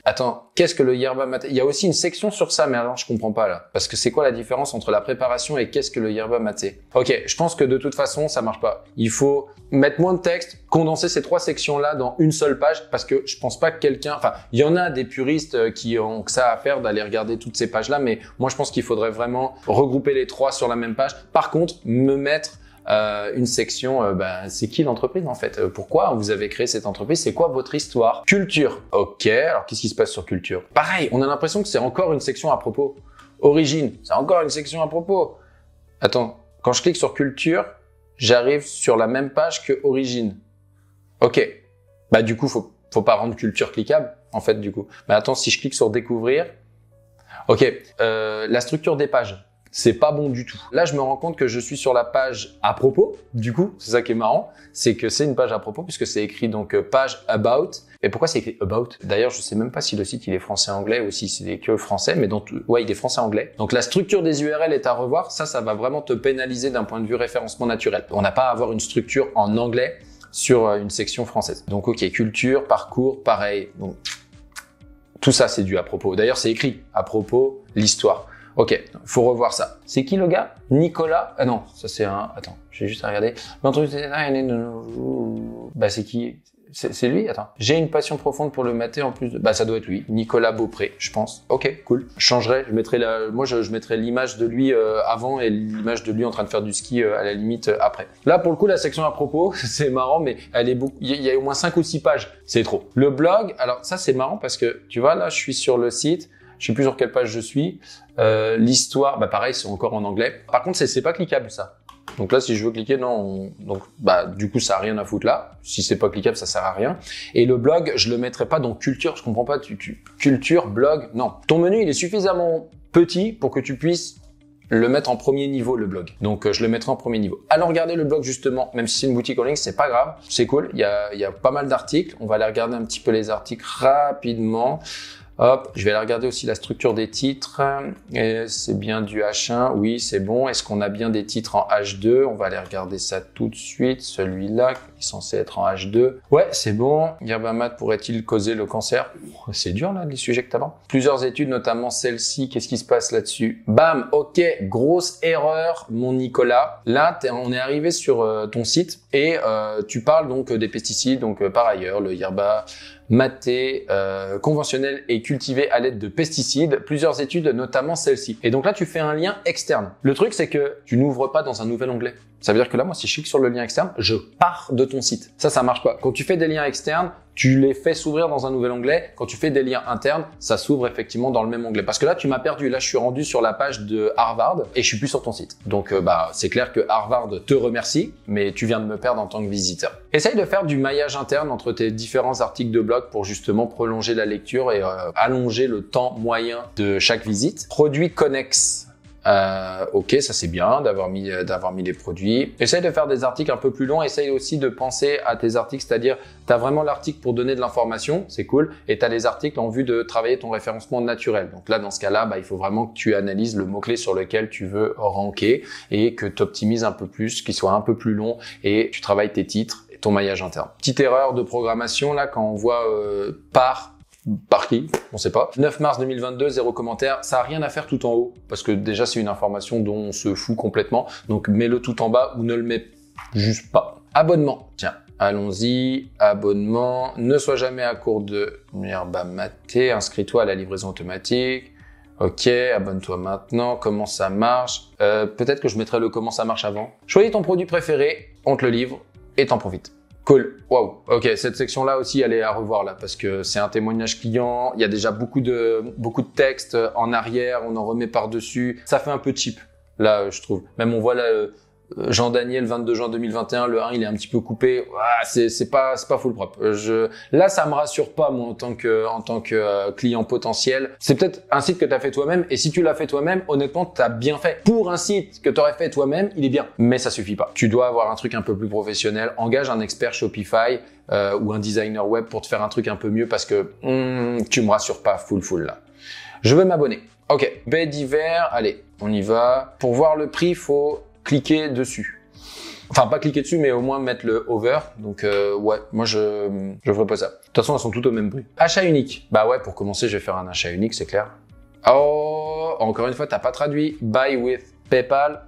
Attends, qu'est-ce que le yerba maté? Il y a aussi une section sur ça, mais alors je comprends pas là. Parce que c'est quoi la différence entre la préparation et qu'est-ce que le yerba maté? Ok, je pense que de toute façon ça marche pas. Il faut mettre moins de texte, condenser ces 3 sections là dans une seule page, parce que je pense pas que quelqu'un. Enfin, il y en a des puristes qui ont que ça à faire d'aller regarder toutes ces pages là, mais moi je pense qu'il faudrait vraiment regrouper les 3 sur la même page. Par contre, me mettre une section, c'est qui l'entreprise en fait? Pourquoi vous avez créé cette entreprise? C'est quoi votre histoire? Culture. Ok, alors qu'est-ce qui se passe sur culture? Pareil, on a l'impression que c'est encore une section à propos. Origine, c'est encore une section à propos. Attends, quand je clique sur culture, j'arrive sur la même page que origine. Ok, bah du coup, faut pas rendre culture cliquable en fait du coup. Mais attends, si je clique sur découvrir, ok, la structure des pages. C'est pas bon du tout. Là, je me rends compte que je suis sur la page à propos. Du coup, c'est ça qui est marrant, c'est que c'est une page à propos puisque c'est écrit donc page about. Et pourquoi c'est écrit about? D'ailleurs, je sais même pas si le site il est français-anglais ou si c'est que français, mais ouais, il est français-anglais. Donc la structure des URL est à revoir. Ça va vraiment te pénaliser d'un point de vue référencement naturel. On n'a pas à avoir une structure en anglais sur une section française. Donc ok, culture, parcours, pareil. Donc tout ça c'est du à propos. D'ailleurs, c'est écrit à propos, l'histoire. Ok, faut revoir ça. C'est qui le gars? Nicolas? Ah non, ça c'est un... Attends, j'ai juste à regarder. Bah c'est qui? C'est lui? Attends. J'ai une passion profonde pour le maté en plus de... Bah ça doit être lui. Nicolas Beaupré, je pense. Ok, cool. Je changerai. Je mettrai moi je mettrai l'image de lui avant et l'image de lui en train de faire du ski à la limite après. Là pour le coup la section à propos, c'est marrant mais elle est beaucoup... Il y a au moins 5 ou 6 pages. C'est trop. Le blog, alors ça c'est marrant parce que tu vois là je suis sur le site. Je sais plus sur quelle page je suis. L'histoire, bah pareil, c'est encore en anglais. Par contre, c'est pas cliquable ça. Donc là, si je veux cliquer, non. Donc bah du coup, ça a rien à foutre là. Si c'est pas cliquable, ça sert à rien. Et le blog, je le mettrai pas dans culture. Je comprends pas. Culture, blog, non. Ton menu, il est suffisamment petit pour que tu puisses le mettre en premier niveau, le blog. Donc je le mettrai en premier niveau. Allons regarder le blog justement, même si c'est une boutique en ligne, c'est pas grave, c'est cool. Il y a pas mal d'articles. On va aller regarder un petit peu les articles rapidement. Hop, je vais aller regarder aussi la structure des titres. C'est bien du H1, oui, c'est bon. Est-ce qu'on a bien des titres en H2? On va aller regarder ça tout de suite. Celui-là, qui est censé être en H2. Ouais, c'est bon. Yerba mate pourrait-il causer le cancer? C'est dur là, les sujets que t'as avant. Plusieurs études, notamment celle-ci. Qu'est-ce qui se passe là-dessus? Bam, ok, grosse erreur, mon Nicolas. Là, on est arrivé sur ton site et tu parles donc des pesticides. Donc par ailleurs, le yerba maté, conventionnel et cultivé à l'aide de pesticides, plusieurs études, notamment celle-ci. Et donc là, tu fais un lien externe. Le truc, c'est que tu n'ouvres pas dans un nouvel onglet. Ça veut dire que là, moi, si je clique sur le lien externe, je pars de ton site. Ça marche pas. Quand tu fais des liens externes, tu les fais s'ouvrir dans un nouvel onglet. Quand tu fais des liens internes, ça s'ouvre effectivement dans le même onglet. Parce que là, tu m'as perdu. Là, je suis rendu sur la page de Harvard et je suis plus sur ton site. Donc, c'est clair que Harvard te remercie, mais tu viens de me perdre en tant que visiteur. Essaye de faire du maillage interne entre tes différents articles de blog pour justement prolonger la lecture et allonger le temps moyen de chaque visite. Produits connexes. Ok, ça c'est bien d'avoir mis les produits. Essaye de faire des articles un peu plus longs. Essaye aussi de penser à tes articles, c'est-à-dire tu as vraiment l'article pour donner de l'information, c'est cool, et tu as les articles en vue de travailler ton référencement naturel. Donc là, dans ce cas-là, il faut vraiment que tu analyses le mot-clé sur lequel tu veux ranker et que tu optimises un peu plus, qu'il soit un peu plus long et tu travailles tes titres et ton maillage interne. Petite erreur de programmation là, quand on voit par qui? On sait pas. 9 mars 2022, 0 commentaire. Ça a rien à faire tout en haut. Parce que déjà, c'est une information dont on se fout complètement. Donc, mets-le tout en bas ou ne le mets juste pas. Abonnement. Tiens, allons-y. Abonnement. Ne sois jamais à court de yerba maté. Inscris-toi à la livraison automatique. Ok, abonne-toi maintenant. Comment ça marche? Peut-être que je mettrai le comment ça marche avant. Choisis ton produit préféré. On te le livre et t'en profites. Cool. Wow. Ok, cette section-là aussi, elle est à revoir là parce que c'est un témoignage client. Il y a déjà beaucoup de texte en arrière. On en remet par-dessus. Ça fait un peu cheap là, je trouve. Même on voit là Jean-Daniel 22 juin 2021, le 1 il est un petit peu coupé. C'est pas full propre. Là ça me rassure pas moi en tant que client potentiel. C'est peut-être un site que tu as fait toi-même et si tu l'as fait toi-même, honnêtement tu as bien fait. Pour un site que tu aurais fait toi-même, il est bien, mais ça suffit pas. Tu dois avoir un truc un peu plus professionnel. Engage un expert Shopify ou un designer web pour te faire un truc un peu mieux parce que tu me rassures pas full là. Je veux m'abonner. OK, baie d'hiver, allez, on y va. Pour voir le prix, faut cliquer dessus. Enfin, pas cliquer dessus, mais au moins mettre le over. Donc, ouais, moi, je ferai pas ça. De toute façon, elles sont toutes au même prix. Achat unique. Bah ouais, pour commencer, je vais faire un achat unique, c'est clair. Oh, encore une fois, t'as pas traduit. Buy with PayPal.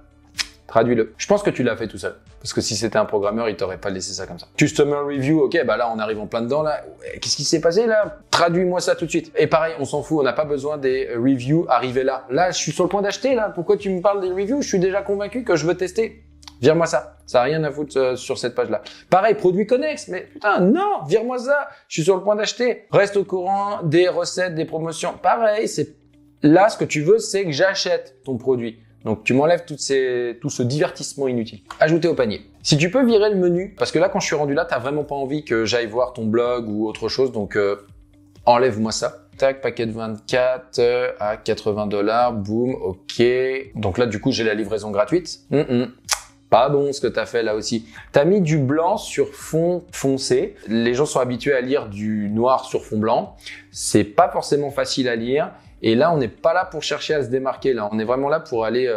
Traduis-le. Je pense que tu l'as fait tout seul. Parce que si c'était un programmeur, il t'aurait pas laissé ça comme ça. Customer review, ok, bah là, on arrive en plein dedans, là. Qu'est-ce qui s'est passé, là? Traduis-moi ça tout de suite. Et pareil, on s'en fout, on n'a pas besoin des reviews arrivés là. Là, je suis sur le point d'acheter, là. Pourquoi tu me parles des reviews? Je suis déjà convaincu que je veux tester. Vire-moi ça. Ça n'a rien à foutre sur cette page-là. Pareil, produits connexes. Mais putain, non, vire-moi ça. Je suis sur le point d'acheter. Reste au courant des recettes, des promotions. Pareil, c'est là, ce que tu veux, c'est que j'achète ton produit. Donc, tu m'enlèves tout ce divertissement inutile. Ajouter au panier. Si tu peux virer le menu, parce que là, quand je suis rendu là, t'as vraiment pas envie que j'aille voir ton blog ou autre chose, donc enlève-moi ça. Tac, paquet de 24 à $80, boum, ok. Donc là, du coup, j'ai la livraison gratuite. Pas bon ce que t'as fait là aussi. T'as mis du blanc sur fond foncé. Les gens sont habitués à lire du noir sur fond blanc. C'est pas forcément facile à lire. Et là, on n'est pas là pour chercher à se démarquer. Là, on est vraiment là pour aller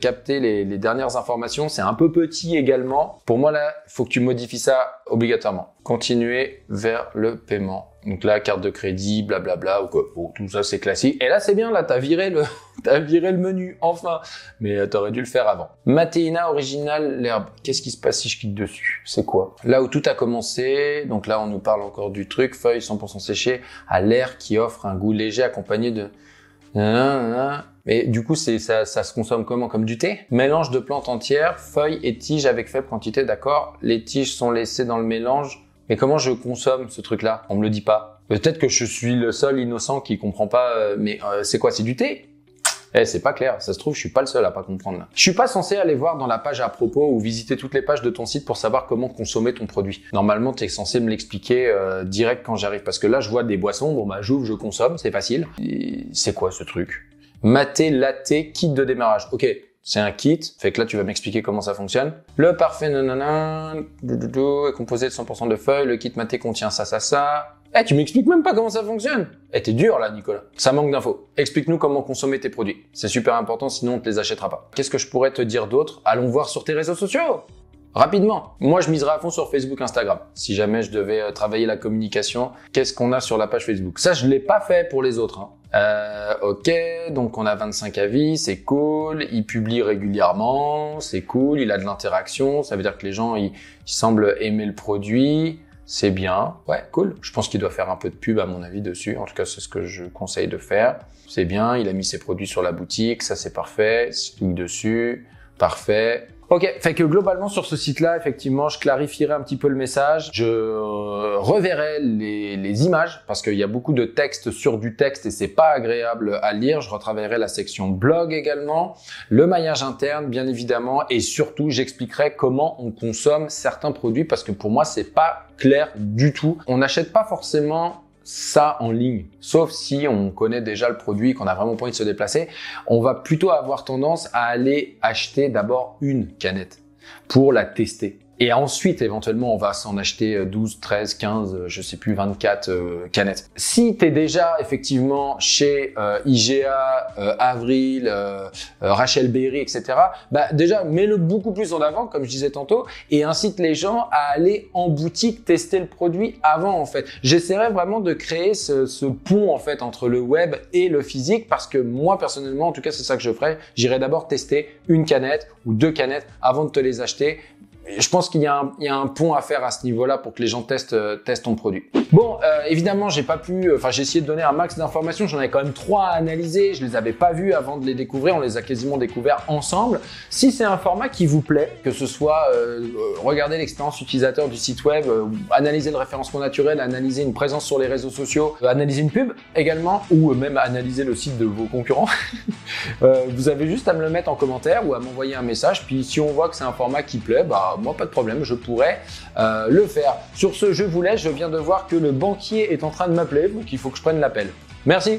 capter les dernières informations. C'est un peu petit également. Pour moi, là, il faut que tu modifies ça obligatoirement. Continuer vers le paiement. Donc là, carte de crédit, blablabla ou quoi. Bon, tout ça, c'est classique. Et là, c'est bien. Là, t'as viré le menu, enfin. Mais t'aurais dû le faire avant. Matéina original l'herbe. Qu'est-ce qui se passe si je clique dessus? C'est quoi? Là où tout a commencé. Donc là, on nous parle encore du truc. Feuilles 100% séchées à l'air qui offre un goût léger accompagné de... Mais du coup, ça se consomme comment? Comme du thé? Mélange de plantes entières, feuilles et tiges avec faible quantité, d'accord. Les tiges sont laissées dans le mélange. Mais comment je consomme ce truc-là? On me le dit pas. Peut-être que je suis le seul innocent qui comprend pas, mais c'est quoi? C'est du thé? C'est pas clair. Ça se trouve, je suis pas le seul à pas comprendre là. Je suis pas censé aller voir dans la page à propos ou visiter toutes les pages de ton site pour savoir comment consommer ton produit. Normalement, tu es censé me l'expliquer direct quand j'arrive. Parce que là, je vois des boissons. Bon, bah, j'ouvre, je consomme. C'est facile. C'est quoi ce truc? Maté, latte, kit de démarrage. Ok. C'est un kit. Fait que là, tu vas m'expliquer comment ça fonctionne. Le parfait nanana, est composé de 100% de feuilles. Le kit maté contient ça. Tu m'expliques même pas comment ça fonctionne. T'es dur là, Nicolas. Ça manque d'infos. Explique-nous comment consommer tes produits. C'est super important, sinon on te les achètera pas. Qu'est-ce que je pourrais te dire d'autre? Allons voir sur tes réseaux sociaux. Rapidement. Moi, je miserais à fond sur Facebook, Instagram. Si jamais je devais travailler la communication, qu'est-ce qu'on a sur la page Facebook? Ça, je l'ai pas fait pour les autres. Ok, donc on a 25 avis, c'est cool. Il publie régulièrement, c'est cool. Il a de l'interaction, ça veut dire que les gens, ils semblent aimer le produit. C'est bien, ouais, cool. Je pense qu'il doit faire un peu de pub à mon avis dessus. En tout cas, c'est ce que je conseille de faire. C'est bien, il a mis ses produits sur la boutique, ça c'est parfait. Je clique dessus, parfait. Ok, fait que globalement sur ce site-là, effectivement, je clarifierai un petit peu le message. Je reverrai les images parce qu'il y a beaucoup de texte sur du texte et c'est pas agréable à lire. Je retravaillerai la section blog également, le maillage interne bien évidemment et surtout j'expliquerai comment on consomme certains produits parce que pour moi c'est pas clair du tout. On n'achète pas forcément ça en ligne, sauf si on connaît déjà le produit et qu'on a vraiment pas envie de se déplacer, on va plutôt avoir tendance à aller acheter d'abord une canette pour la tester. Et ensuite, éventuellement, on va s'en acheter 12, 13, 15, je sais plus, 24 canettes. Si tu es déjà effectivement chez IGA, Avril, Rachel Berry, etc., bah déjà, mets-le beaucoup plus en avant, comme je disais tantôt, et incite les gens à aller en boutique tester le produit avant, en fait. J'essaierai vraiment de créer ce pont, en fait, entre le web et le physique, parce que moi, personnellement, en tout cas, c'est ça que je ferai. J'irai d'abord tester une canette ou 2 canettes avant de te les acheter. Je pense qu'il y a un pont à faire à ce niveau-là pour que les gens testent ton produit. Bon, évidemment, j'ai essayé de donner un max d'informations. J'en avais quand même 3 à analyser. Je les avais pas vus avant de les découvrir. On les a quasiment découverts ensemble. Si c'est un format qui vous plaît, que ce soit regarder l'expérience utilisateur du site web, analyser le référencement naturel, analyser une présence sur les réseaux sociaux, analyser une pub également, ou même analyser le site de vos concurrents, vous avez juste à me le mettre en commentaire ou à m'envoyer un message. Puis si on voit que c'est un format qui plaît, bah moi pas de problème, je pourrais le faire. Sur ce, je vous laisse, je viens de voir que le banquier est en train de m'appeler, donc il faut que je prenne l'appel. Merci.